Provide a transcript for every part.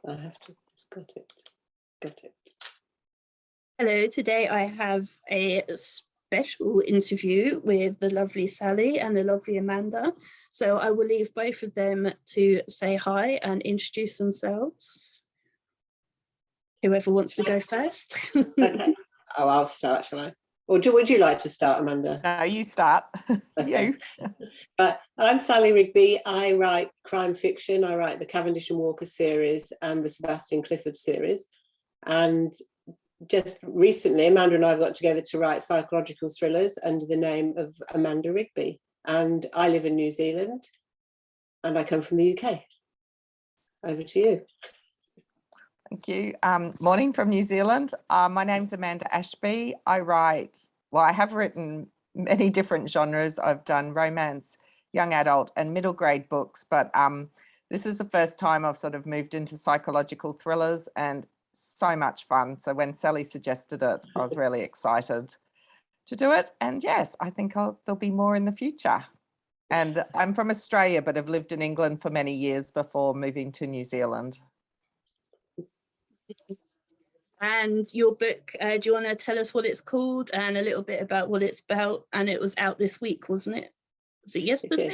I have to, just got it. Hello, today I have a special interview with the lovely Sally and the lovely Amanda. So I will leave both of them to say hi and introduce themselves. Whoever wants to go first. Okay. Oh, I'll start, shall I? Or would you like to start, Amanda? No, you start. Okay. But I'm Sally Rigby. I write crime fiction. I write the Cavendish and Walker series and the Sebastian Clifford series. And just recently, Amanda and I got together to write psychological thrillers under the name of Amanda Rigby. And I live in New Zealand and I come from the UK. Over to you. Thank you. Morning from New Zealand. My name's Amanda Ashby. I have written many different genres. I've done romance, young adult and middle grade books, but this is the first time I've sort of moved into psychological thrillers, and so much fun. So when Sally suggested it, I was really excited to do it. And yes, I think there'll be more in the future. And I'm from Australia, but have lived in England for many years before moving to New Zealand. And your book, do you want to tell us what it's called and a little bit about what it's about? And it was out this week, wasn't it? Was it yesterday?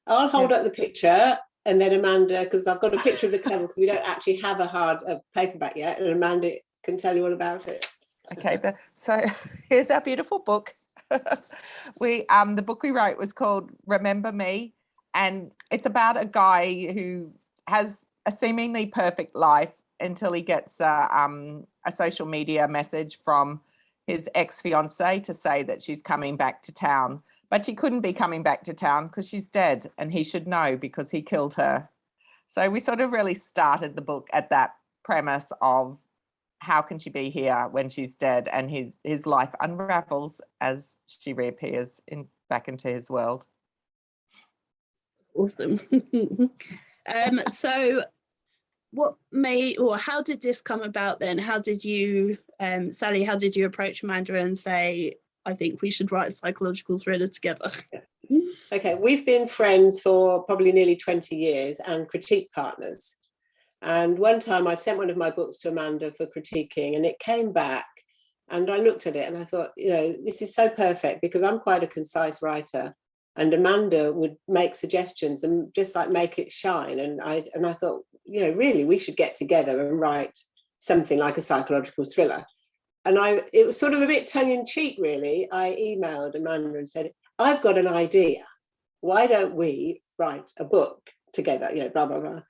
I'll hold up the picture, and then Amanda, because I've got a picture of the cover because we don't actually have a paperback yet, and Amanda can tell you all about it. Okay, so here's our beautiful book. The book we wrote was called Remember Me, and it's about a guy who has a seemingly perfect life until he gets a social media message from his ex-fiancée to say that she's coming back to town. But she couldn't be coming back to town because she's dead, and he should know because he killed her. So we sort of really started the book at that premise of how can she be here when she's dead, and his life unravels as she reappears back into his world. Awesome. So how did this come about then? How did you, Sally, how did you approach Amanda and say, I think we should write a psychological thriller together? Okay, we've been friends for probably nearly 20 years and critique partners. And one time I'd sent one of my books to Amanda for critiquing, and it came back, and I looked at it and I thought, this is so perfect because I'm quite a concise writer, and Amanda would make suggestions and just like make it shine. And I thought, really, we should get together and write something like a psychological thriller. And it was sort of a bit tongue-in-cheek, really. I emailed Amanda and said, I've got an idea. Why don't we write a book together? Blah, blah, blah.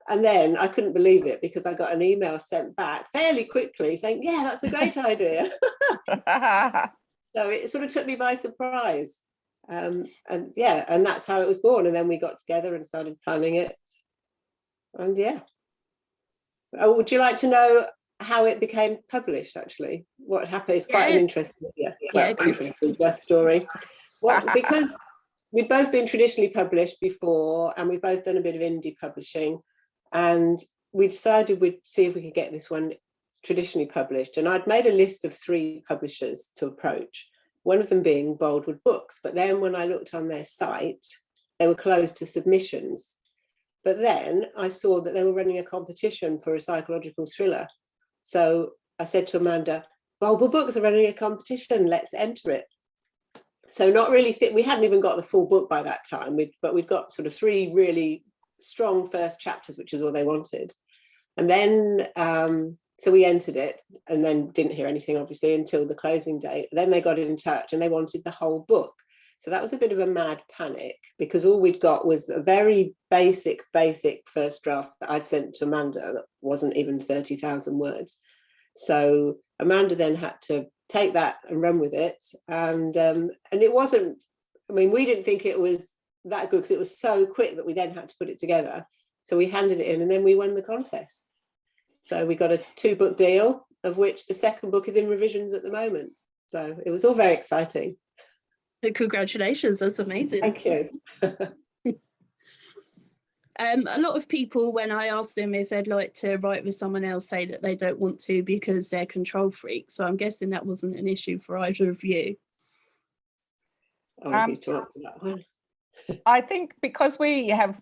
And then I couldn't believe it because I got an email sent back fairly quickly saying, yeah, that's a great idea. So it sort of took me by surprise. And that's how it was born. And then we got together and started planning it. And yeah. Oh, would you like to know how it became published, actually? What happened is quite an interesting, interesting story. Because we'd both been traditionally published before, and we've both done a bit of indie publishing, and we decided we'd see if we could get this one traditionally published. And I'd made a list of 3 publishers to approach, one of them being Boldwood Books. But then when I looked on their site, they were closed to submissions. But then I saw that they were running a competition for a psychological thriller. So I said to Amanda, Boldwood Books are running a competition, let's enter it. So not really we hadn't even got the full book by that time, but we'd got sort of 3 really strong first chapters, which is all they wanted. And then so we entered it, and then didn't hear anything obviously until the closing date. Then they got in touch and they wanted the whole book. So that was a bit of a mad panic because all we'd got was a very basic first draft that I'd sent to Amanda that wasn't even 30,000 words. So Amanda then had to take that and run with it. And it wasn't, we didn't think it was that good because it was so quick that we then had to put it together. So we handed it in, and then we won the contest. So we got a 2-book deal, of which the second book is in revisions at the moment. So it was all very exciting. Congratulations, that's amazing. Thank you. A lot of people, when I ask them if they'd like to write with someone else, say that they don't want to because they're control freaks. So I'm guessing that wasn't an issue for either of you. I'll leave you to answer that one. I think because we have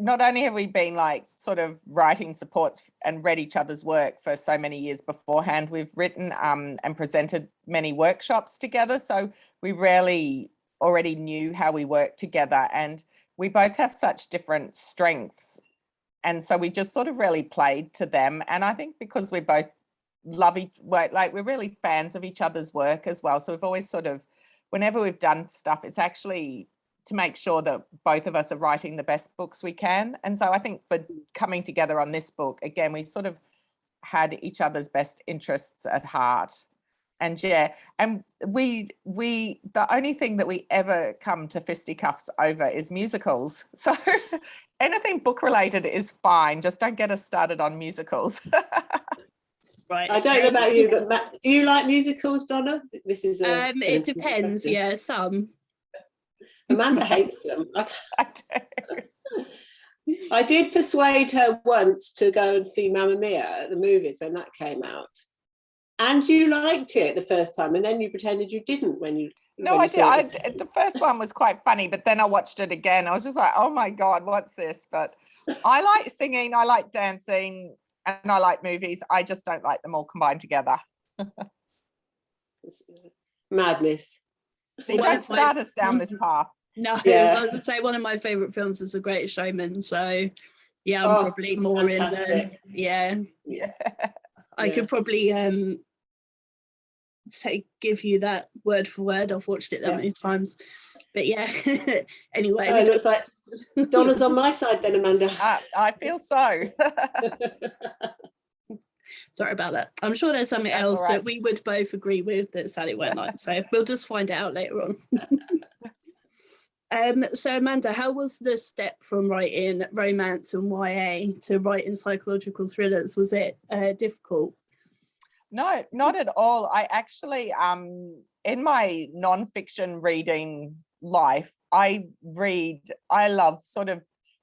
not only have we been like sort of writing supports and read each other's work for so many years beforehand, we've written and presented many workshops together. So we really already knew how we work together, and we both have such different strengths. And so we just sort of really played to them. And I think because we both love each work, like we're really fans of each other's work as well. So we've always sort of, whenever we've done stuff, it's actually to make sure that both of us are writing the best books we can. And so I think for coming together on this book, again, we sort of had each other's best interests at heart. And yeah, and we the only thing that we ever come to fisticuffs over is musicals. So anything book related is fine. Just don't get us started on musicals. Right. I don't know about you, but Matt, do you like musicals, Donna? This is it depends. question. Yeah, some. Amanda hates them. I do. I did persuade her once to go and see Mamma Mia at the movies when that came out. And you liked it the first time, and then you pretended you didn't when you. No, I did. The first one was quite funny, but then I watched it again. I was just like, oh my God, what's this? But I like singing, I like dancing, and I like movies. I just don't like them all combined together. Madness. So don't start us down this path. No, Yeah. I was going to say one of my favourite films is The Greatest Showman. So yeah, I'm probably more fantastic. in Yeah. I could probably give you that word for word. I've watched it that many times. But yeah, anyway. It looks like Donna's on my side then, Amanda. I feel so. Sorry about that. I'm sure there's something That's else all right. that we would both agree with that Sally won't like. So we'll just find it out later on. So Amanda, how was the step from writing romance and YA to writing psychological thrillers? Was it difficult? No, not at all. I actually, in my non-fiction reading life, I love sort of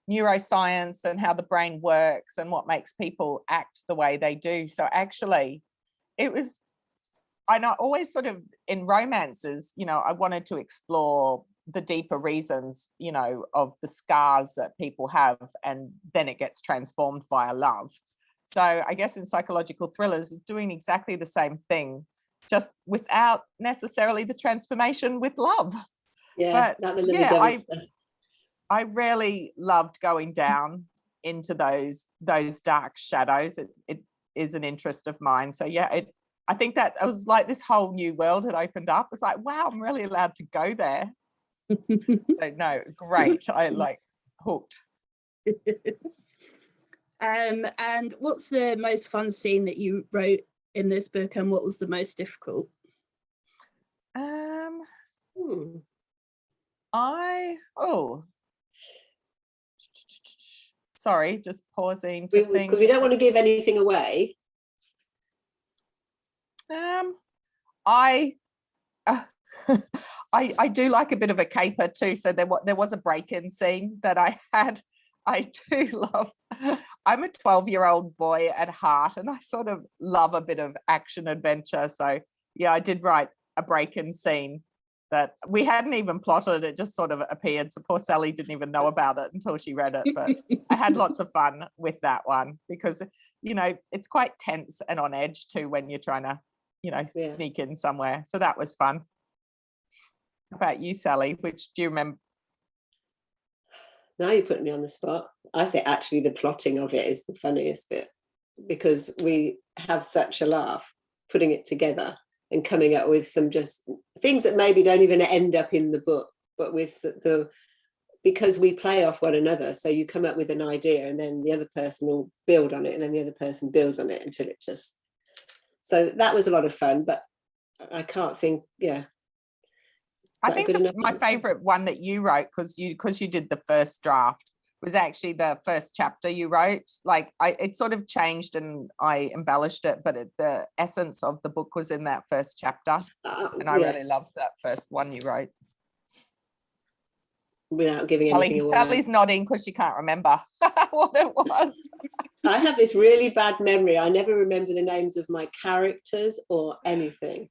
neuroscience and how the brain works and what makes people act the way they do. So actually, I always sort of in romances, I wanted to explore the deeper reasons, of the scars that people have, and then it gets transformed via love. So I guess in psychological thrillers, doing exactly the same thing, just without necessarily the transformation with love. Yeah, but I really loved going down into those dark shadows. It is an interest of mine. So yeah, I think that it was like this whole new world had opened up. It's like, wow, I'm really allowed to go there. So no, great. I like hooked. And what's the most fun scene that you wrote in this book, and what was the most difficult? Sorry, just pausing to think. Because we don't want to give anything away. I do like a bit of a caper too. So there was a break-in scene that I had. I do love. I'm a 12-year-old boy at heart, and I sort of love a bit of action adventure. So yeah, I did write a break-in scene that we hadn't even plotted. It just sort of appeared. So poor Sally didn't even know about it until she read it. But I had lots of fun with that one because, it's quite tense and on edge too when you're trying to, sneak in somewhere. So that was fun. How about you, Sally? Which do you remember? Now you're putting me on the spot. I think actually the plotting of it is the funniest bit because we have such a laugh putting it together and coming up with some just things that maybe don't even end up in the book, but with because we play off one another. So you come up with an idea and then the other person will build on it and then the other person builds on it until it just, so that was a lot of fun, but I can't think, I think my favorite one that you wrote, because you did the first draft, was actually the first chapter you wrote. Like it sort of changed and I embellished it, but the essence of the book was in that first chapter. And I really loved that first one you wrote. Without giving anything away. Sally's nodding because she can't remember what it was. I have this really bad memory. I never remember the names of my characters or anything.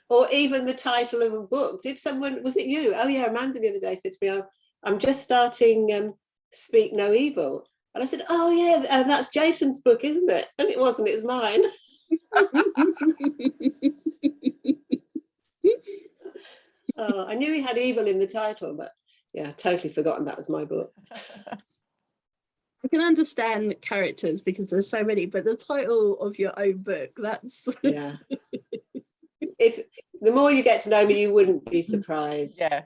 Or even the title of a book. Was it you? Oh yeah, Amanda the other day said to me, I'm just starting Speak No Evil. And I said, oh yeah, that's Jason's book, isn't it? And it wasn't, it was mine. Oh, I knew he had evil in the title, but yeah, totally forgotten that was my book. I can understand characters because there's so many, but the title of your own book, that's... Yeah. If the more you get to know me, you wouldn't be surprised. Yeah.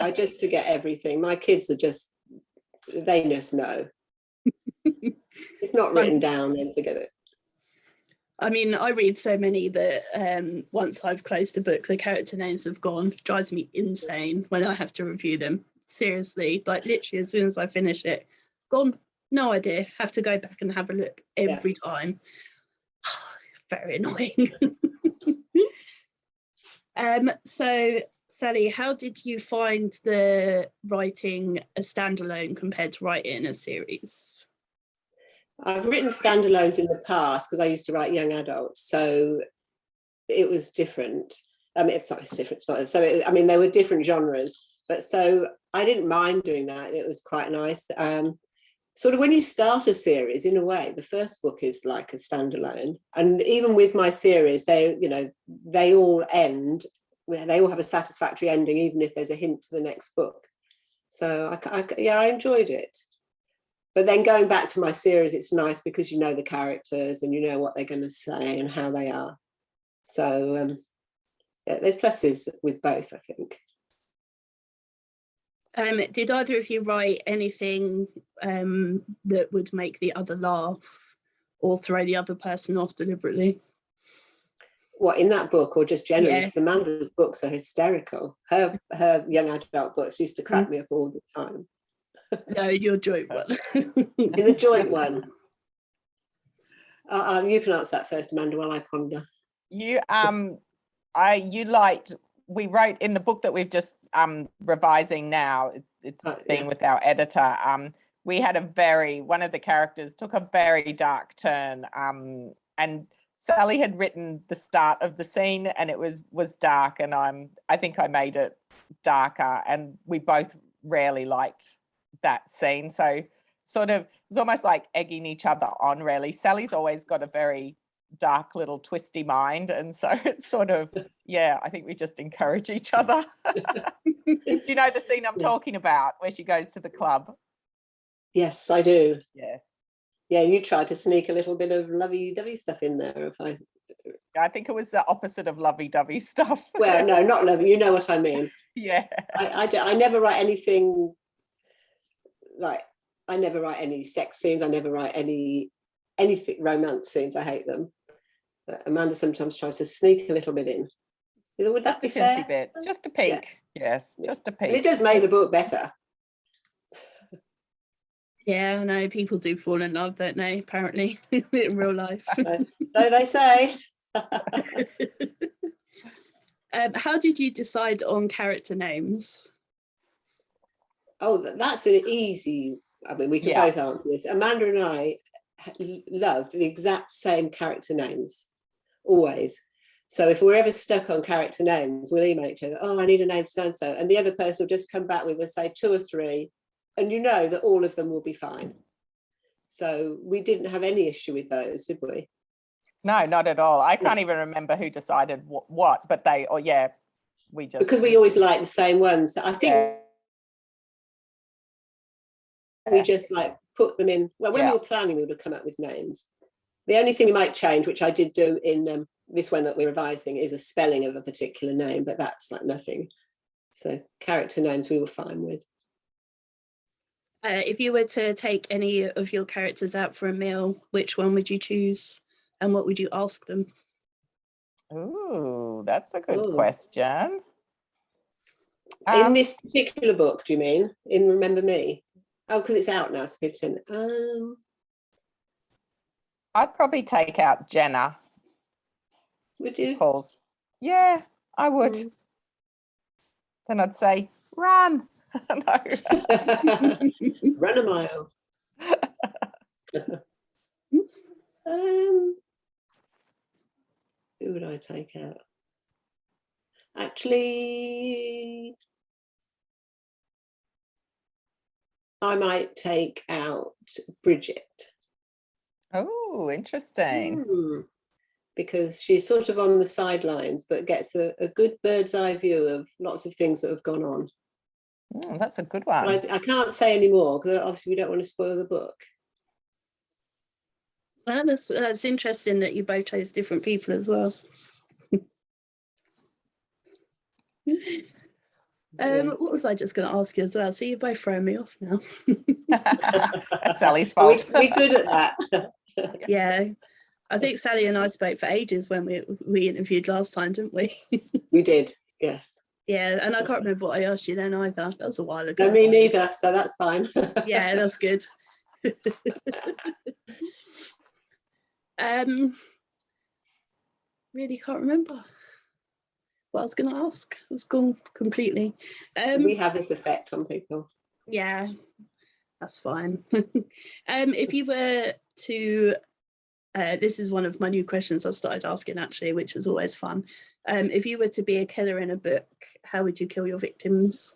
I just forget everything. My kids are just, they just know. It's not written down, then forget it. I mean, I read so many that once I've closed a book, the character names have gone. It drives me insane when I have to review them. Seriously, like literally as soon as I finish it, gone. No idea. Have to go back and have a look every time. Very annoying. So, Sally, how did you find the writing a standalone compared to writing a series? I've written standalones in the past because I used to write young adults, so it was different. I mean, it's different. So, I mean, there were different genres, but so I didn't mind doing that. It was quite nice. Sort of when you start a series, in a way, the first book is like a standalone. And even with my series, they all end, they all have a satisfactory ending, even if there's a hint to the next book. So I enjoyed it. But then going back to my series, it's nice because you know the characters and you know what they're going to say and how they are. So yeah, there's pluses with both, I think. Did either of you write anything that would make the other laugh or throw the other person off deliberately? What, in that book or just generally? Because Yeah. Amanda's books are hysterical. Her young adult books used to crack me up all the time. No, your joint one. In the joint one. You can answer that first, Amanda, while I ponder. We wrote in the book that we've just revising now, it's being with our editor, we had one of the characters took a very dark turn, and Sally had written the start of the scene and it was dark, and I think I made it darker, and we both rarely liked that scene, so sort of it's almost like egging each other on, really. Sally's always got a very dark little twisty mind, and so it's sort of, yeah, I think we just encourage each other. You know the scene I'm talking about where she goes to the club? Yes, I do. Yes. Yeah, you tried to sneak a little bit of lovey-dovey stuff in there. I think it was the opposite of lovey-dovey stuff. Well, no, not lovey, you know what I mean. Yeah. I never write anything like, I never write any sex scenes, I never write anything romance scenes, I hate them. But Amanda sometimes tries to sneak a little bit in. Would that be fair? Bit, just a peek. Yeah. Yes, just a peek. And it does make the book better. Yeah, I know people do fall in love, don't they? Apparently, in real life. So they say. How did you decide on character names? Oh, that's an easy. I mean, we can both answer this. Amanda and I love the exact same character names, always. So if we're ever stuck on character names, we'll email each other, oh, I need a name for so-and-so. And the other person will just come back with, say, 2 or 3. And you know that all of them will be fine. So we didn't have any issue with those, did we? No, not at all. I can't even remember who decided what, but we just... Because we always like the same ones. So I think we just like put them in. Well, when we were planning, we would come up with names. The only thing we might change, which I did do in this one that we're revising, is a spelling of a particular name, but that's like nothing. So character names we were fine with. If you were to take any of your characters out for a meal, which one would you choose and what would you ask them? Ooh, that's a good question. In this particular book, do you mean? In Remember Me? Oh, because it's out now, so people send it. I'd probably take out Jenna. Would you? Calls. Yeah, I would. Then I'd say, run. No. Run a mile. Who would I take out? Actually, I might take out Bridget. Oh, interesting. Because she's sort of on the sidelines, but gets a good bird's eye view of lots of things that have gone on. That's a good one. I can't say any more because obviously we don't want to spoil the book. Well, that's interesting that you both chose different people as well. What was I just going to ask you as well? So you're both throwing me off now. That's Sally's fault. We're good at that. Yeah. I think Sally and I spoke for ages when we interviewed last time, didn't we? We did, yes. Yeah, and I can't remember what I asked you then either. That was a while ago. No, me neither, so that's fine. Yeah, that's good. Really can't remember what I was going to ask. It's gone completely. We have this effect on people. Yeah, that's fine. If you were to, this is one of my new questions I started asking actually, which is always fun. If you were to be a killer in a book, how would you kill your victims?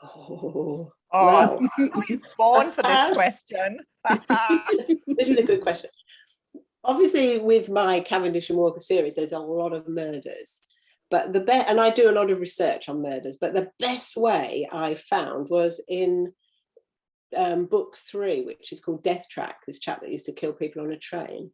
Oh, wow. I was born for this question. This is a good question. Obviously, with my Cavendish and Walker series, there's a lot of murders. But and I do a lot of research on murders, but the best way I found was in book 3, which is called Death Track, this chap that used to kill people on a train.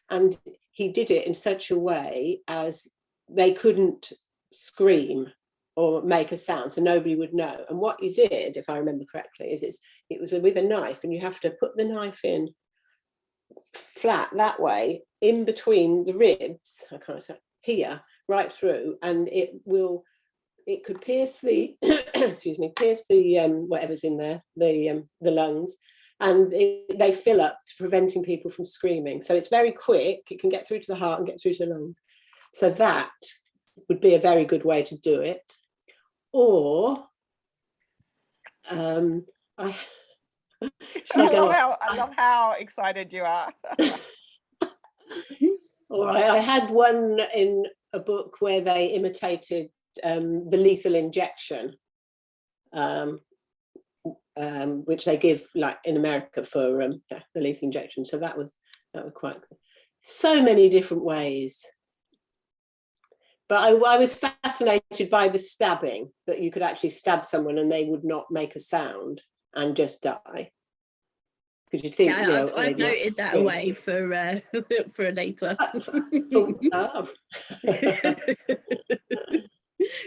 And he did it in such a way as they couldn't scream or make a sound, so nobody would know. And what you did, if I remember correctly, is it was with a knife, and you have to put the knife in flat that way, in between the ribs, I kind of say here, right through, and it could pierce the excuse me, pierce the whatever's in there, the lungs, and they fill up to preventing people from screaming. So it's very quick, it can get through to the heart and get through to the lungs. So that would be a very good way to do it. Or I love how excited you are. Or I had one in a book where they imitated the lethal injection, which they give like in America for the lethal injection. So that was quite good. So many different ways. But I was fascinated by the stabbing, that you could actually stab someone and they would not make a sound and just die. Because you think, yeah, I've noted that away for later.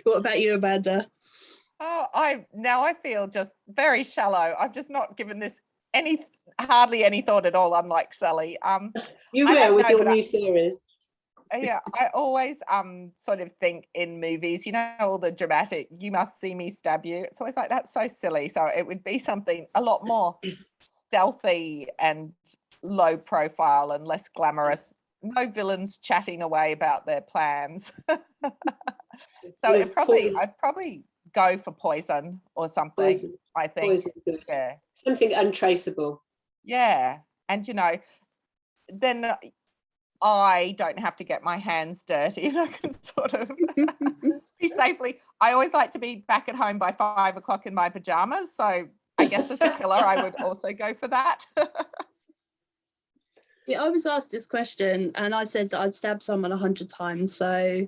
What about you, Amanda? Oh, I feel just very shallow. I've just not given this hardly any thought at all, unlike Sally. You will with your new series. Yeah, I always sort of think in movies, all the dramatic, you must see me stab you. It's always like, that's so silly. So it would be something a lot more stealthy and low profile and less glamorous. No villains chatting away about their plans. So I'd probably go for poison or something. Poison. I think. Poison. Yeah. Something untraceable. Yeah. And then I don't have to get my hands dirty, and I can sort of be safely. I always like to be back at home by 5 o'clock in my pajamas. So I guess as a killer, I would also go for that. Yeah, I was asked this question and I said that I'd stab someone 100 times. So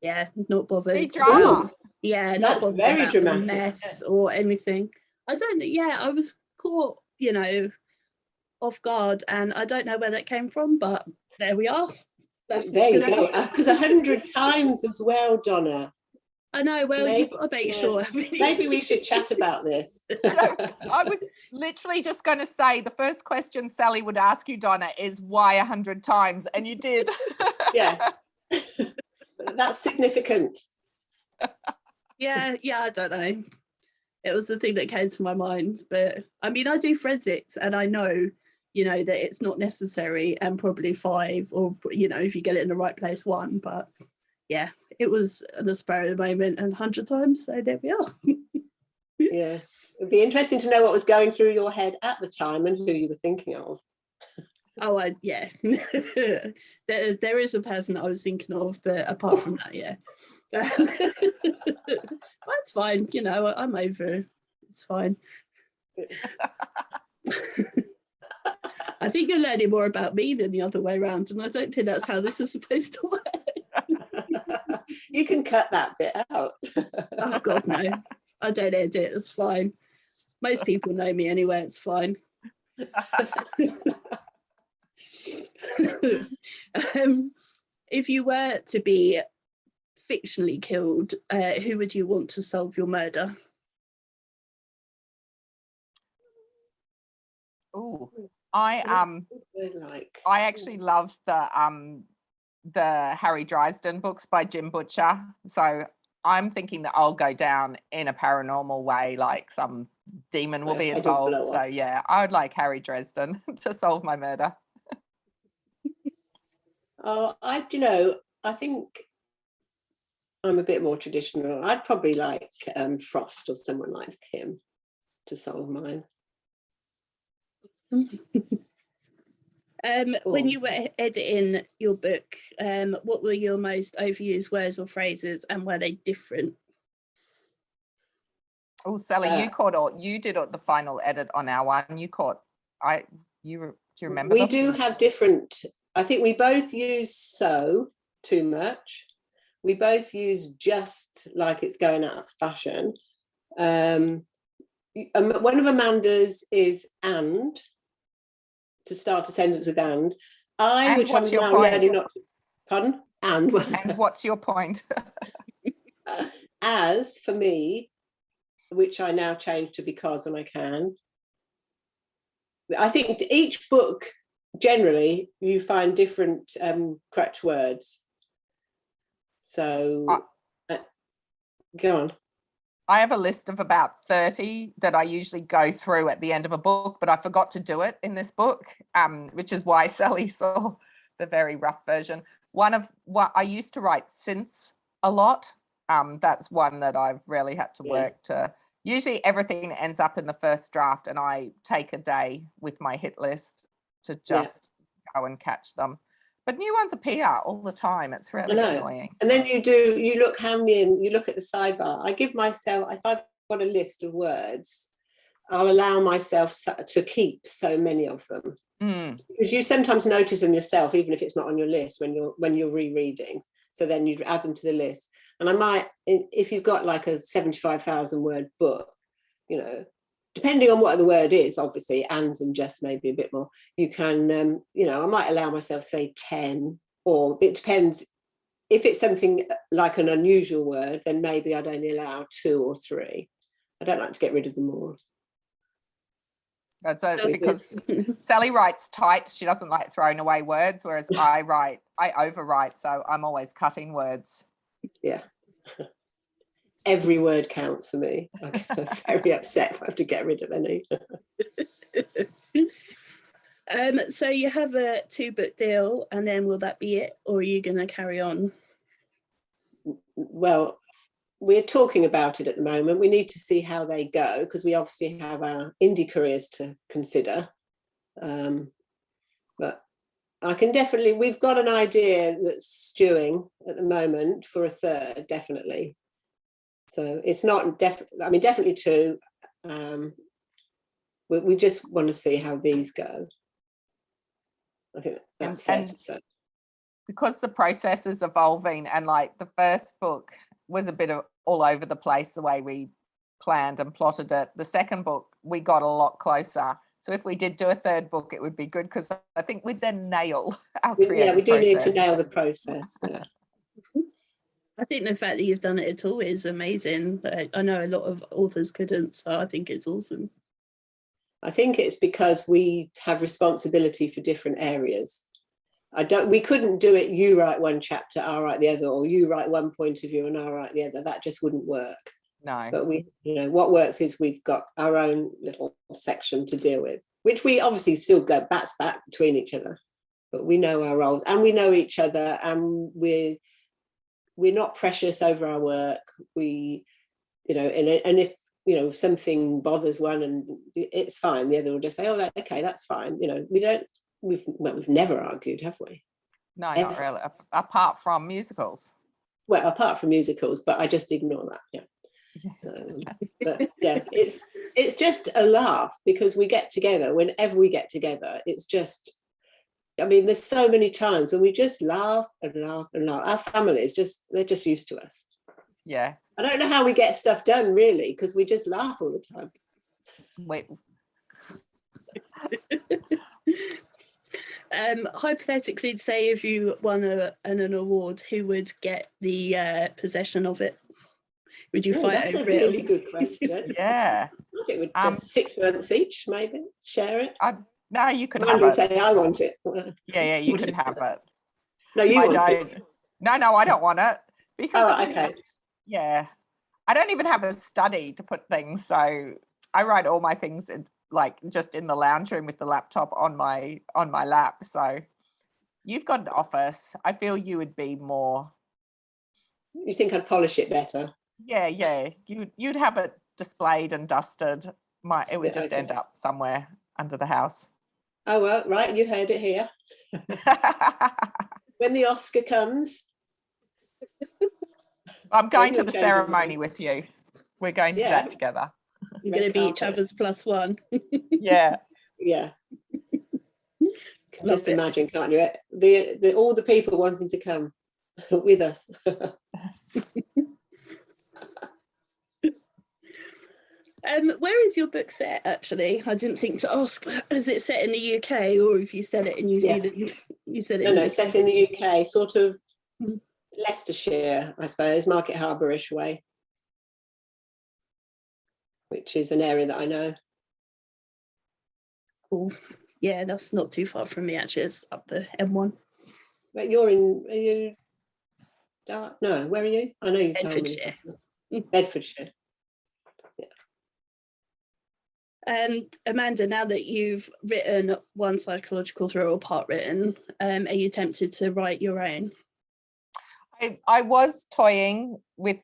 yeah, not bothered. Big drama. Yeah, that's not very about dramatic. Mess or anything. I was caught, off guard, and I don't know where that came from, but there we are. There you go. Because 100 times as well, Donna. I know. Well, you've got to make sure. Maybe we should chat about this. I was literally just going to say the first question Sally would ask you, Donna, is why 100 times, and you did. Yeah, that's significant. Yeah, I don't know. It was the thing that came to my mind, but I mean, I do forensics, and I know, that it's not necessary, and probably 5, or if you get it in the right place, 1. But yeah, it was the spur of the moment, and 100 times. So there we are. Yeah, it'd be interesting to know what was going through your head at the time and who you were thinking of. Oh, yeah. there is a person I was thinking of, but apart from that, yeah. That's fine. I'm over it. It's fine. I think you're learning more about me than the other way around, and I don't think that's how this is supposed to work. You can cut that bit out. Oh God, no. I don't edit, it's fine. Most people know me anyway, it's fine. If you were to be fictionally killed, who would you want to solve your murder? Ooh, I actually love the Harry Dresden books by Jim Butcher. So I'm thinking that I'll go down in a paranormal way, like some demon will be involved. So yeah, I would like Harry Dresden to solve my murder. Oh, I think I'm a bit more traditional. I'd probably like Frost or someone like him to solve mine. When you were editing your book, what were your most overused words or phrases, and were they different? Oh, Sally, you did the final edit on our one. Do you remember? We do have different. I think we both use so too much. We both use just like it's going out of fashion. One of Amanda's is and, to start a sentence with and. Which I'm now learning not to. Pardon? And what's your point? As for me, which I now change to because when I can. I think each book, generally, you find different crutch words. So, go on. I have a list of about 30 that I usually go through at the end of a book, but I forgot to do it in this book, which is why Sally saw the very rough version. One of what I used to write since a lot. That's one that I've really had to work to. Usually everything ends up in the first draft, and I take a day with my hit list to just go and catch them. But new ones appear all the time. It's really annoying. And then you look handy and you look at the sidebar. I give myself, if I've got a list of words, I'll allow myself to keep so many of them. Because you sometimes notice them yourself, even if it's not on your list when you're rereading. So then you add them to the list. And I might, if you've got like a 75,000 word book, depending on what the word is, obviously, ands and just maybe a bit more, you can, I might allow myself, say, 10, or it depends. If it's something like an unusual word, then maybe I'd only allow 2 or 3. I don't like to get rid of them all. That's because Sally writes tight. She doesn't like throwing away words, whereas I overwrite, so I'm always cutting words. Yeah. Every word counts for me. I get very upset if I have to get rid of any. So you have a 2-book deal, and then will that be it, or are you going to carry on? Well, we're talking about it at the moment. We need to see how they go, because we obviously have our indie careers to consider. But I can definitely, we've got an idea that's stewing at the moment for a 3rd, definitely. So it's not definitely 2. We just want to see how these go. I think that's fair to say. Because the process is evolving, and like the first book was a bit of all over the place the way we planned and plotted it. The second book, we got a lot closer. So if we did do a 3rd book, it would be good, because I think we'd then nail our creative we do process. need to nail the process. Yeah. I think the fact that you've done it at all is amazing. I know a lot of authors couldn't, so I think it's awesome. I think it's because we have responsibility for different areas. We couldn't do it, you write one chapter, I'll write the other, or you write one point of view and I'll write the other. That just wouldn't work. No. But what works is we've got our own little section to deal with, which we obviously still go back between each other, but we know our roles and we know each other, and we're not precious over our work. And if something bothers one and it's fine, the other will just say, oh, okay, that's fine. We've never argued, have we? No, ever. Not really, apart from musicals. Well, apart from musicals, but I just ignore that. So, but yeah, it's just a laugh because we get together. Whenever we get together, it's just, I mean, there's so many times when we just laugh and laugh and laugh. Our family is just, they're just used to us. Yeah. I don't know how we get stuff done really, because we just laugh all the time. Wait. Hypothetically, say if you won an award, who would get the possession of it? Would you fight That's over a really it? good question. Yeah. I think we'd just 6 months each, maybe share it. No, you could Amanda have would it. say, I want it. Yeah, you can have it. No, you I want don't. it. No, I don't want it because Oh, okay. Yeah, I don't even have a study to put things, so I write all my things in, like just in the lounge room with the laptop on my lap. So you've got an office. I feel you would be more. You think I'd polish it better? Yeah. You'd have it displayed and dusted. It would Yeah, just okay. end up somewhere under the house. Oh, well, right, you heard it here. When the Oscar comes. I'm going to you'll the change your ceremony mind. with you. We're going to that together. You're going to be each carpet. other's +1. Yeah. Yeah. Love Just it. imagine, can't you? All the people wanting to come with us. Where is your book set, actually? I didn't think to ask. Is it set in the UK, or if you set it in New Yeah. Zealand? You said it No, in no, the it's set in the UK, sort of Mm. Leicestershire, I suppose, Market Harbour-ish way, which is an area that I know. Cool. Yeah, that's not too far from me, actually. It's up the M1. But are you, no, where are you? I know you told me. Bedfordshire. Bedfordshire. Amanda, now that you've written one psychological thriller, or part written, are you tempted to write your own? I was toying with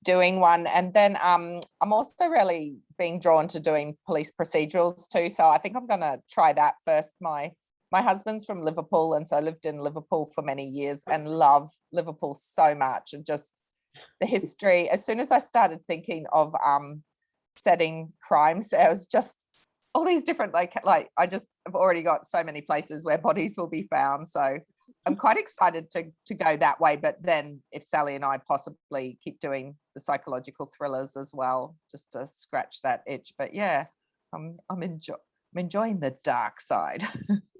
doing one, and then I'm also really being drawn to doing police procedurals too. So I think I'm going to try that first. My husband's from Liverpool, and so I lived in Liverpool for many years and love Liverpool so much, and just the history. As soon as I started thinking of setting crime scenes, just all these different like I just have already got so many places where bodies will be found. So I'm quite excited to go that way. But then if Sally and I possibly keep doing the psychological thrillers as well, just to scratch that itch. But yeah, I'm enjoying the dark side.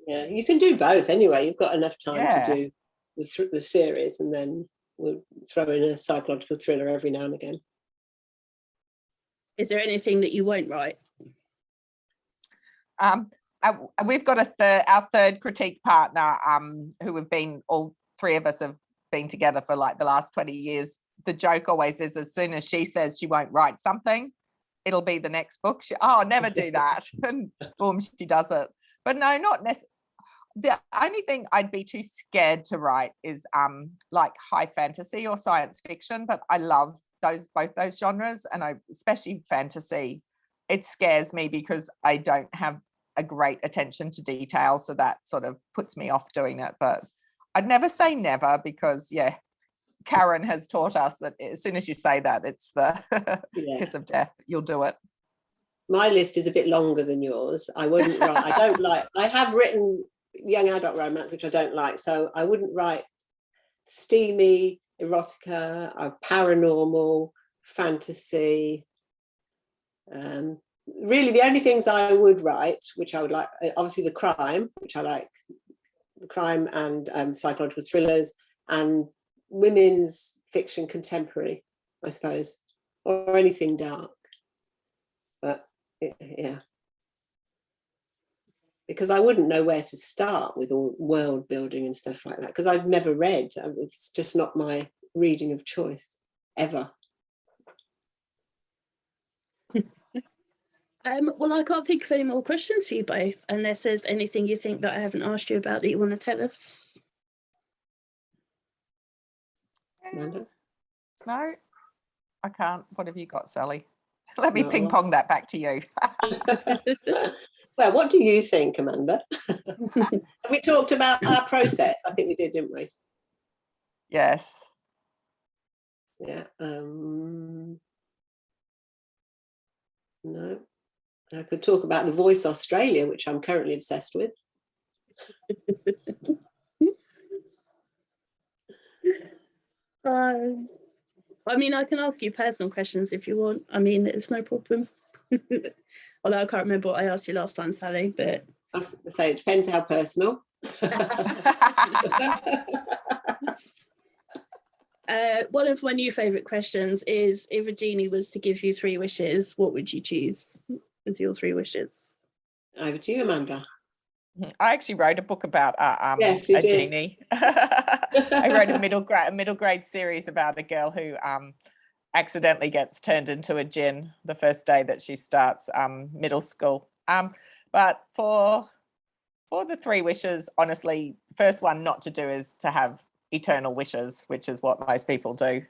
Yeah, you can do both anyway. You've got enough time to Yeah. do the series, and then we'll throw in a psychological thriller every now and again. Is there anything that you won't write? We've got our third critique partner, who have been, all three of us have been together for like the last 20 years. The joke always is, as soon as she says she won't write something, it'll be the next book. Never do that. And boom, she does it. But no, not necessarily. The only thing I'd be too scared to write is like high fantasy or science fiction, but I love both those genres, and especially fantasy. It scares me because I don't have a great attention to detail, so that sort of puts me off doing it. But I'd never say never, because Karen has taught us that as soon as you say that, it's the kiss of death. You'll do it. My list is a bit longer than yours. I wouldn't write. I don't like. I have written young adult romance, which I don't like, so I wouldn't write steamy erotica, paranormal, fantasy. Really, the only things I would write, which I would like, obviously the crime, which I like, the crime and psychological thrillers, and women's fiction, contemporary, I suppose, or anything dark. But yeah, because I wouldn't know where to start with all world building and stuff like that, because I've never read. It's just not my reading of choice ever. Well, I can't think of any more questions for you both, unless there's anything you think that I haven't asked you about that you want to tell us. Amanda? No, I can't. What have you got, Sally? Let me No. ping pong that back to you. Well, what do you think, Amanda? Have we talked about our process? I think we did, didn't we? Yes. Yeah. No. I could talk about The Voice Australia, which I'm currently obsessed with. I mean, I can ask you personal questions if you want. I mean, it's no problem. Although I can't remember what I asked you last time, Sally, but... I say it depends how personal. One of my new favourite questions is, if a genie was to give you 3 wishes, what would you choose as your 3 wishes? Over to you, Amanda. I actually wrote a book about Yes, you a did. genie. I wrote a middle grade series about a girl who accidentally gets turned into a djinn the first day that she starts middle school. But for the 3 wishes, honestly, the first one not to do is to have eternal wishes, which is what most people do.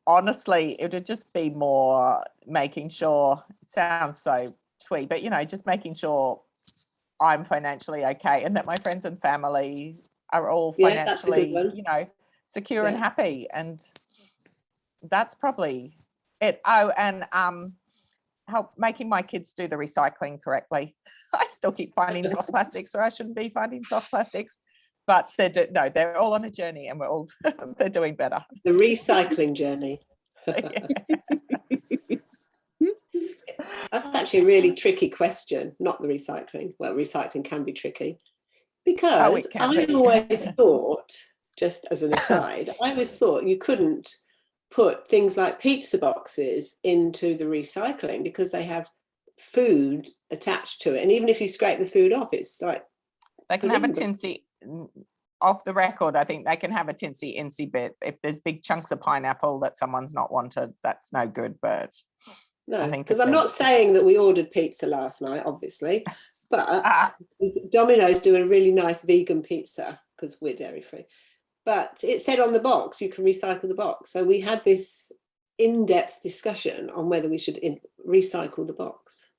Honestly, it would just be more making sure, it sounds so twee, but, you know, just making sure I'm financially okay and that my friends and family are all financially, you know, secure and happy. And that's probably it. Oh, and help making my kids do the recycling correctly. I still keep finding soft plastics where I shouldn't be finding soft plastics, but they're all on a journey, and we're all they're doing better. The recycling journey. That's actually a really tricky question, not the recycling. Well, recycling can be tricky because I always thought, just as an aside, I always thought you couldn't put things like pizza boxes into the recycling because they have food attached to it. And even if you scrape the food off, it's like... They can have a tinsy, off the record, I think they can have a tinsy incy bit. If there's big chunks of pineapple that someone's not wanted, that's no good. But no, because I'm not saying that we ordered pizza last night, obviously, but Domino's do a really nice vegan pizza because we're dairy free. But it said on the box you can recycle the box. So we had this in-depth discussion on whether we should recycle the box.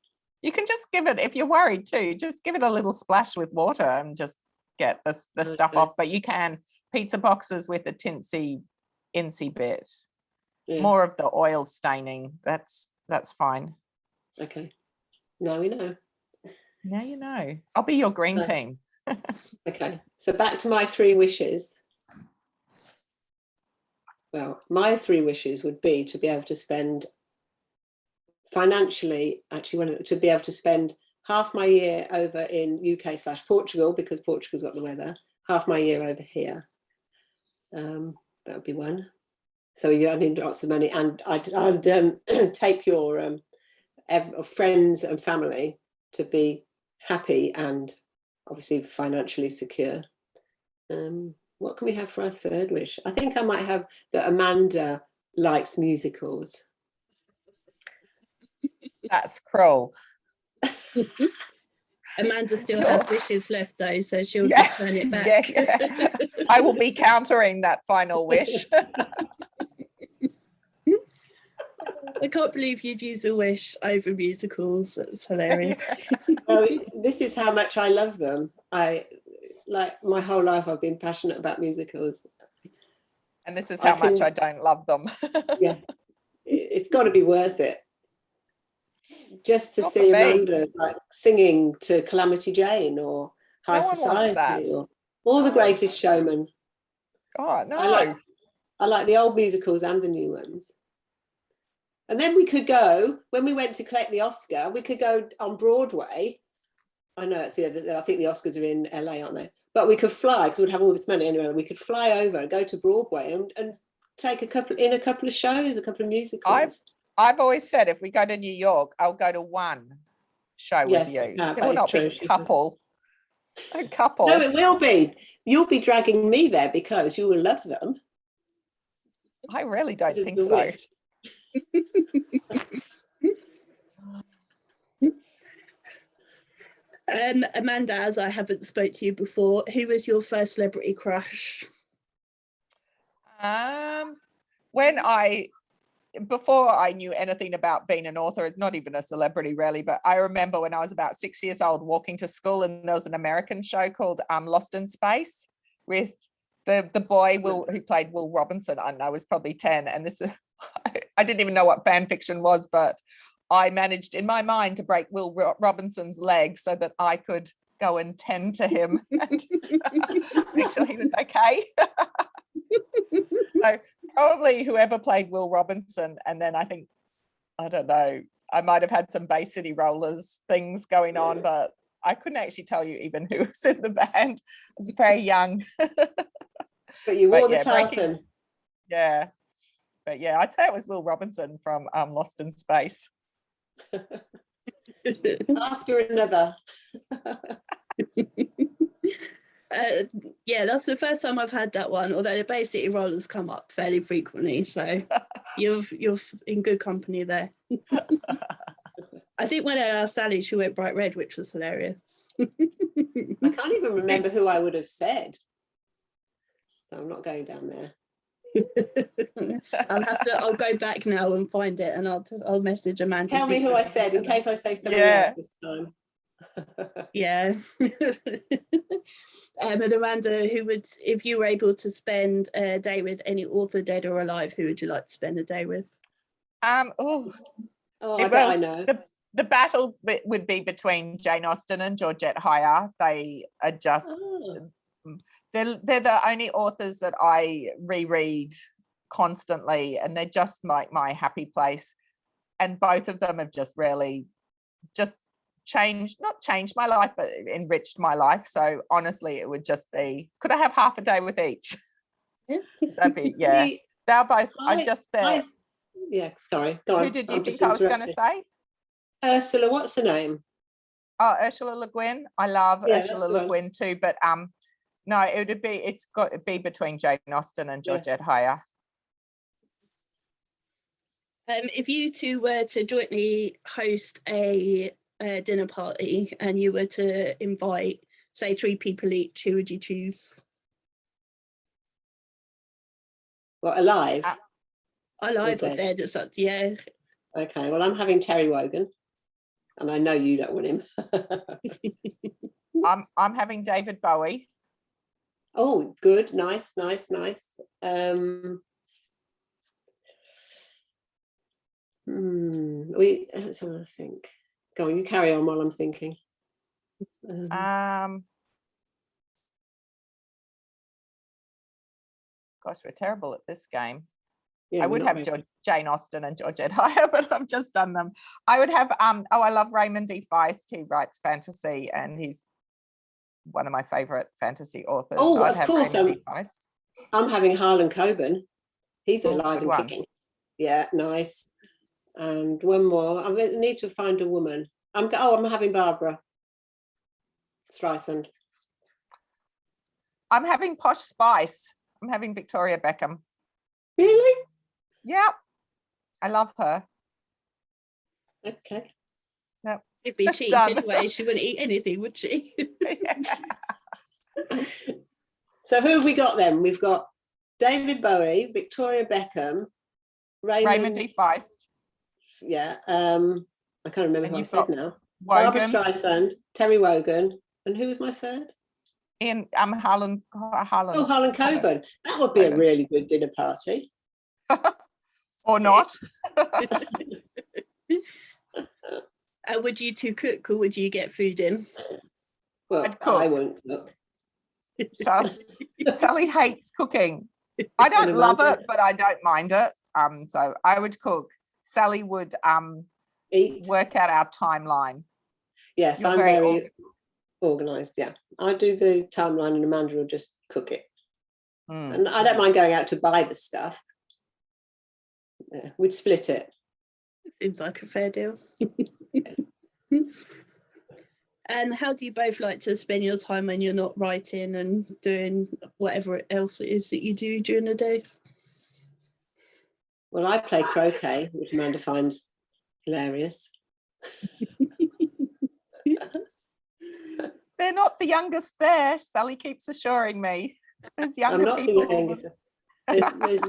You can just give it, if you're worried too, just give it a little splash with water and just get the stuff off. But you can, pizza boxes with a tinsy incy bit, more of the oil staining, that's fine. Okay, now we know. Now you know. I'll be your green team. Okay, so back to my 3 wishes. Well, my 3 wishes would be to be able to spend financially, actually, to be able to spend half my year over in UK/Portugal, because Portugal's got the weather, half my year over here. That would be one. So I need lots of money, and I'd take your friends and family to be happy and obviously financially secure. What can we have for our 3rd wish? I think I might have that Amanda likes musicals. That's cruel. Amanda still has wishes left though, so she'll just turn it back. I will be countering that final wish. I can't believe you'd use a wish over musicals. That's hilarious. Well, this is how much I love them. Like my whole life I've been passionate about musicals. And this is how much I don't love them. Yeah, it's got to be worth it. Just to see Amanda like singing to Calamity Jane or High Society or The Greatest Showman. Oh, no. I like the old musicals and the new ones. And then we could go, when we went to collect the Oscar, we could go on Broadway. I know it's I think the Oscars are in LA, aren't they? But we could fly, because we'd have all this money anyway. We could fly over and go to Broadway and take a couple of shows, a couple of musicals. I've always said if we go to New York, I'll go to one show with you. It will not be a couple. A couple. No, it will be. You'll be dragging me there because you will love them. I really don't think so. Amanda, as I haven't spoke to you before, who was your first celebrity crush? Before I knew anything about being an author, it's not even a celebrity really, but I remember when I was about 6 years old walking to school, and there was an American show called Lost in Space with the boy who played Will Robinson. I was probably 10, and I didn't even know what fan fiction was, but I managed in my mind to break Will Robinson's leg so that I could go and tend to him and make sure he was okay. So probably whoever played Will Robinson, and then I think, I don't know, I might have had some Bay City Rollers things going on, but I couldn't actually tell you even who was in the band. I was very young. But you wore the yeah, tartan. Yeah. But yeah, I'd say it was Will Robinson from Lost in Space. Ask her another. Yeah, that's the first time I've had that one, although the Bay City Rollers come up fairly frequently, so you're in good company there. I think when I asked Sally, she went bright red, which was hilarious. I can't even remember who I would have said, so I'm not going down there. I'll go back now and find it, and I'll message Amanda. Tell me who I said in case I say something else this time. Yeah. And Amanda, who would, if you were able to spend a day with any author, dead or alive, who would you like to spend a day with? I bet I know. The battle would be between Jane Austen and Georgette Heyer. They are just they're the only authors that I reread constantly, and they're just like my happy place. And both of them have just really just not changed my life, but enriched my life. So honestly, it would just be, could I have half a day with each? That'd be, yeah. They're both yeah, sorry, go on. Who did you think I was going to say? Ursula, what's her name? Oh, Ursula Le Guin. I love Ursula Le Guin too, but no, it's got to be between Jane Austen and Georgette Heyer. If you two were to jointly host a dinner party and you were to invite, say, 3 people each, who would you choose? What, alive? Alive or dead? It's up to you. Okay, well, I'm having Terry Wogan, and I know you don't want him. I'm having David Bowie. Oh, good, nice. Let's think. Go on, you carry on while I'm thinking. Gosh, we're terrible at this game. Yeah, I would have Jane Austen and Georgette Heyer, but I've just done them. I would have I love Raymond D. Feist. He writes fantasy, and he's one of my favorite fantasy authors. Oh, so of course. I'm having Harlan Coben. He's alive and kicking. Yeah, nice. And one more. I need to find a woman. I'm having Barbara Streisand. I'm having Posh Spice. I'm having Victoria Beckham. Really? Yeah. I love her. Okay. Yep. It'd be cheap anyway. She wouldn't eat anything, would she? So who have we got then? We've got David Bowie, Victoria Beckham, Raymond D. Feist. Yeah. I can't remember who I said now. Wogan. Barbara Streisand, Terry Wogan, and who was my third? Harlan. Oh, Harlan Coben. That would be a really good dinner party. Or not. Would you two cook, or would you get food in? Well, I won't cook. Sally hates cooking. I don't love it, but I don't mind it. So I would cook. Sally would eat. Work out our timeline. Yes, I'm very organised. Yeah, I do the timeline, and Amanda will just cook it. And I don't mind going out to buy the stuff. Yeah, we'd split it. Seems like a fair deal. And how do you both like to spend your time when you're not writing and doing whatever else it is that you do during the day? Well, I play croquet, which Amanda finds hilarious. They're not the youngest there. Sally keeps assuring me. There's younger people. The youngest.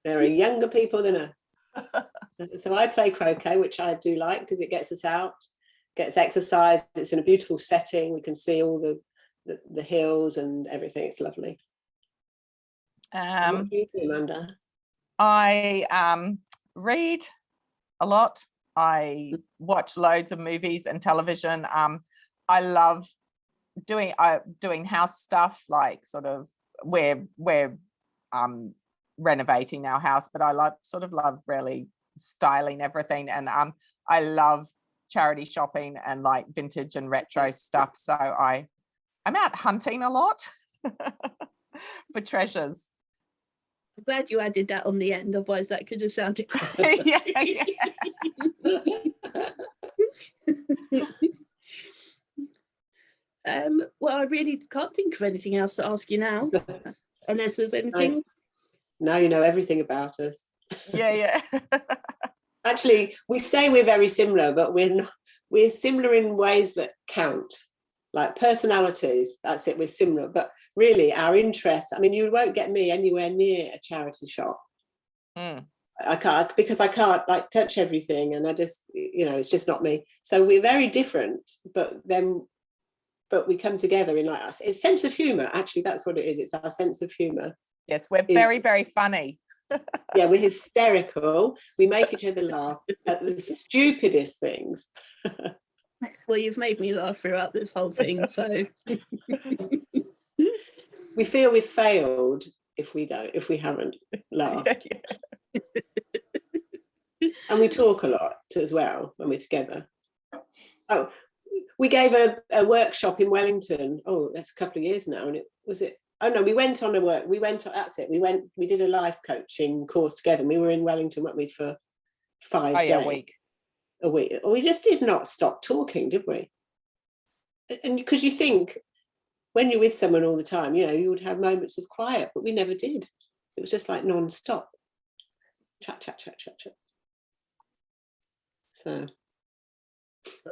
There are younger people than us. So I play croquet, which I do like because it gets us out, gets exercise. It's in a beautiful setting. We can see all the hills and everything. It's lovely. What do you do, Amanda? I read a lot. I watch loads of movies and television. I love doing house stuff, like sort of we're renovating our house, but I love really styling everything, and I love charity shopping and like vintage and retro stuff. So I'm out hunting a lot for treasures. I'm glad you added that on the end, otherwise that could have sounded quite yeah. Well, I really can't think of anything else to ask you now, unless there's anything. Now you know everything about us. Yeah. Actually, we say we're very similar, but we're not. We're similar in ways that count, like personalities. That's it. We're similar, but really our interests. I mean, you won't get me anywhere near a charity shop. I can't, because I can't like touch everything, and I just, it's just not me. So we're very different, but we come together in like us. It's sense of humour. Actually, that's what it is. It's our sense of humour. Yes, we're very, very funny. Yeah, we're hysterical. We make each other laugh at the stupidest things. Well, you've made me laugh throughout this whole thing, so we feel we've failed if we haven't laughed. And we talk a lot as well when we're together. Oh, we gave a workshop in Wellington. Oh, that's a couple of years now, and we went on we did a life coaching course together, and we were in Wellington, weren't we, for 5 days. A week. We just did not stop talking, did we? And because you think when you're with someone all the time, you would have moments of quiet, but we never did. It was just like non-stop. Chat. So,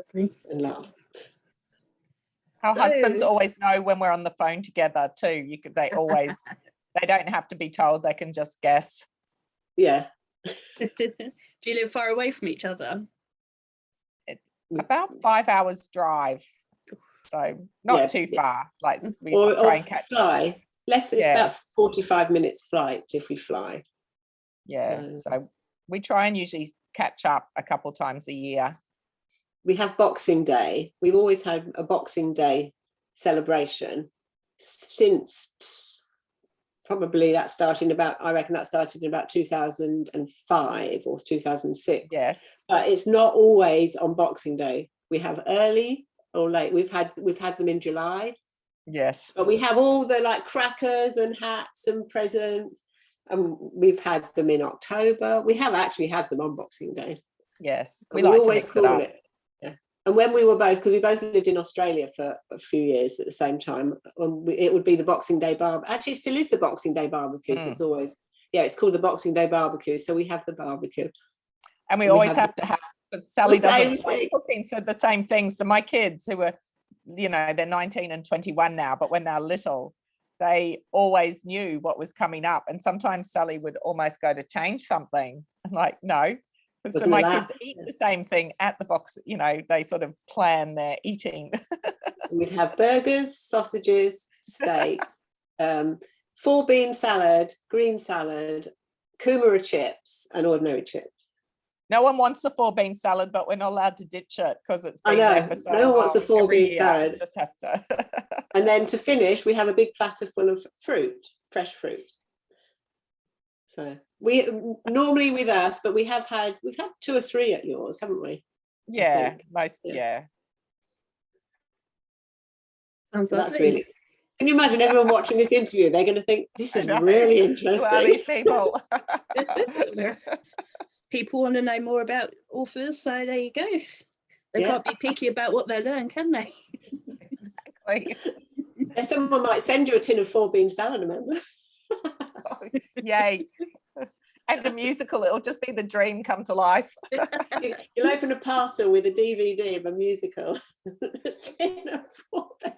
and laugh. Our husbands always know when we're on the phone together too. They don't have to be told, they can just guess. Yeah. Do you live far away from each other? It's about 5 hours drive, so not too far. Like we try and catch fly. It's about 45 minutes flight if we fly. Yeah, so we try and usually catch up a couple times a year. We have Boxing Day. We've always had a Boxing Day celebration since probably that started in about 2005 or 2006. Yes. But it's not always on Boxing Day. We have early or late. We've had them in July. Yes. But we have all the like crackers and hats and presents. And we've had them in October. We have actually had them on Boxing Day. Yes. We like always to mix it up. And when we were because we both lived in Australia for a few years at the same time, it would be the Boxing Day barbecue. Actually, it still is the Boxing Day barbecue. It's always, it's called the Boxing Day barbecue. So we have the barbecue. And we always have to have, because Sally doesn't like cooking for the same things. So my kids who are, they're 19 and 21 now, but when they're little, they always knew what was coming up. And sometimes Sally would almost go to change something. I'm like, no. So my kids eat the same thing at the box, they sort of plan their eating. We'd have burgers, sausages, steak, 4-bean salad, green salad, kumara chips, and ordinary chips. No one wants a 4-bean salad, but we're not allowed to ditch it because it's been there for so long. No one wants a 4-bean salad. It just has to. And then to finish, we have a big platter full of fruit, fresh fruit. So we normally with us, but we've had 2 or 3 at yours, haven't we? Yeah, most. Yeah. That's really. Can you imagine everyone watching this interview? They're going to think this is really interesting. Who are these people? People want to know more about authors, so there you go. They can't be picky about what they learn, can they? Exactly. And someone might send you a tin of 4-bean salad, remember? Yay. And the musical, it'll just be the dream come to life. You'll open a parcel with a DVD of a musical. Tin of 4-bean.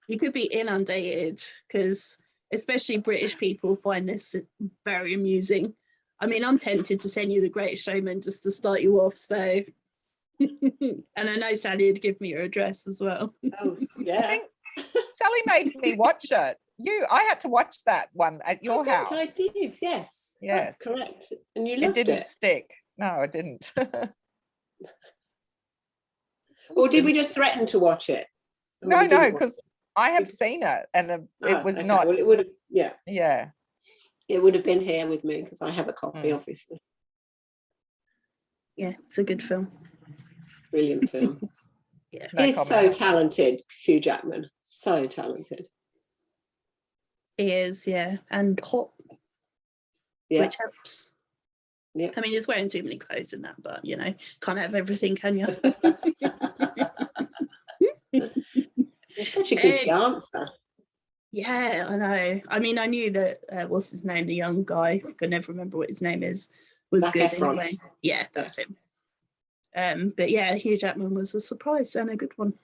You could be inundated, because especially British people find this very amusing. I mean, I'm tempted to send you The Greatest Showman just to start you off, so. And I know Sally would give me your address as well. Oh, yeah. I think Sally made me watch it I had to watch that one at your house. I did, yes. Yes. That's correct. And you It loved didn't it. stick. No, it didn't. Or did we just threaten to watch it? No, We didn't watch because I have seen it, and it was okay. not. Well, it would have, Yeah. it would have been here with me because I have a copy, obviously. Yeah, it's a good film. Brilliant film. Yeah, No He's comment. so talented, Hugh Jackman. So talented. he is. Yeah, and hot, Yeah. which helps. Yeah. I mean, he's wearing too many clothes in that, but you know, can't have everything, can you? He's such a good dancer. Yeah, I know. I mean, I knew that what's his name, the young guy, I can never remember what his name is, was Zac good Efron. anyway. Yeah, that's him. But yeah, Hugh Jackman was a surprise and a good one.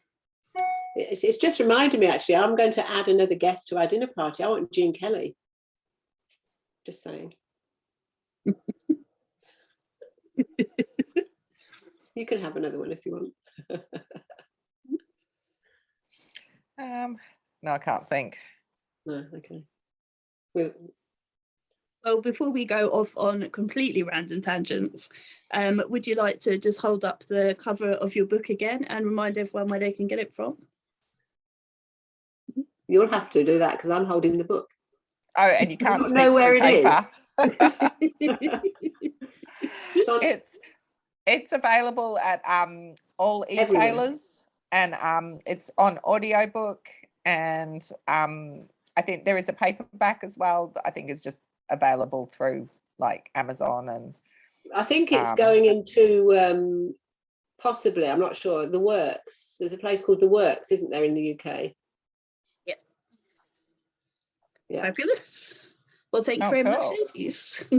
It's just reminded me, actually, I'm going to add another guest to our dinner party. I want Gene Kelly. Just saying. You can have another one if you want. No, I can't think. No, okay. Well, before we go off on completely random tangents, would you like to just hold up the cover of your book again and remind everyone where they can get it from? You'll have to do that because I'm holding the book. Oh, and you can't speak know where through it paper. It's available at all e-tailers, and it's on audiobook, and I think there is a paperback as well that I think is just available through like Amazon, and I think it's going into possibly, I'm not sure, The Works. There's a place called The Works, isn't there, in the UK? Yeah. Fabulous. Well, thank you very much, ladies.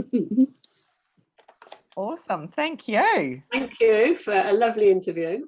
Awesome. Thank you. Thank you for a lovely interview.